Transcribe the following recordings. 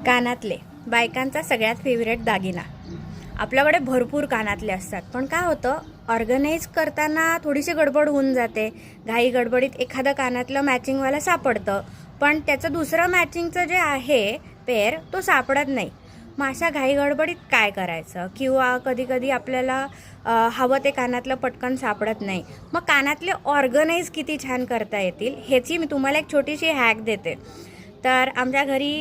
कानातले बायकांचा सगळ्यात फेवरेट दागिना. आपल्याकडे भरपूर कानातले असतात, पण काय होतं ऑर्गनाईज करताना थोडीशी गडबड होऊन जाते. घाई गडबडीत एखादं कानातलं मॅचिंगवाला सापडतं, पण त्याचं दुसरं मॅचिंगचं जे आहे पेअर तो सापडत नाही. मग अशा घाई गडबडीत काय करायचं, किंवा कधी कधी आपल्याला हवं ते कानातलं पटकन सापडत नाही. मग कानातले ऑर्गनाईज किती छान करता येतील ह्याची मी तुम्हाला एक छोटीशी हॅक देते. तर आमच्या घरी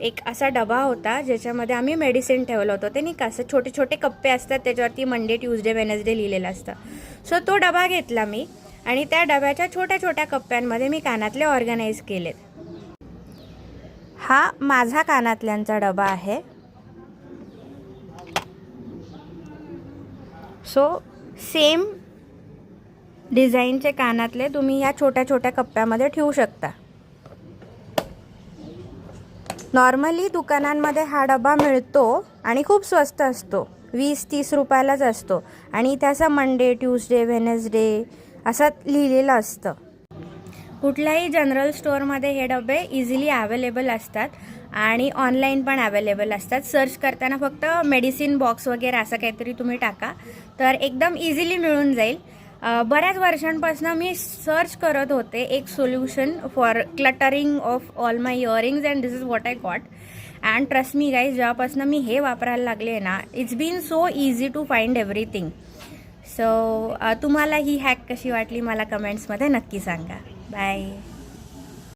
एक असा डबा होता ज्याच्यामध्ये आम्ही मेडिसिन ठेवलं होतं. ते नाही का असं छोटे छोटे कप्पे असतात, त्याच्यावरती मंडे ट्यूजडे वेनसडे लिहिलेलं असतं. सो तो डबा घेतला मी आणि त्या डब्याच्या छोट्या छोट्या कप्प्यांमध्ये मी कानातले ऑर्गनाईज केलेत. हा माझा कानातल्यांचा डबा आहे. सो सेम डिझाईनचे कानातले तुम्ही ह्या छोट्या छोट्या कप्प्यामध्ये ठेवू शकता. नॉर्मली दुकानांमध्ये हा डबा मिळतो आणि खूप स्वस्त असतो, 20-30 रुपयालाच असतो आणि त्याचं मंडे ट्यूजडे वेनसडे असं लिहिलेलं असतं. कुठल्याही जनरल स्टोअरमध्ये हे डबे इझिली अवेलेबल असतात आणि ऑनलाईन पण अवेलेबल असतात. सर्च करताना फक्त मेडिसिन बॉक्स वगैरे असं काहीतरी तुम्ही टाका तर एकदम इझिली मिळून जाईल. बऱ्याच वर्षांपासून मी सर्च करत होते एक solution for cluttering of all my earrings and this is what I got. And trust me guys, जेव्हापासून मी हे वापरायला लागले ना, it's been so easy to find everything. So तुम्हाला ही हॅक कशी वाटली मला कमेंट्समध्ये नक्की सांगा. बाय.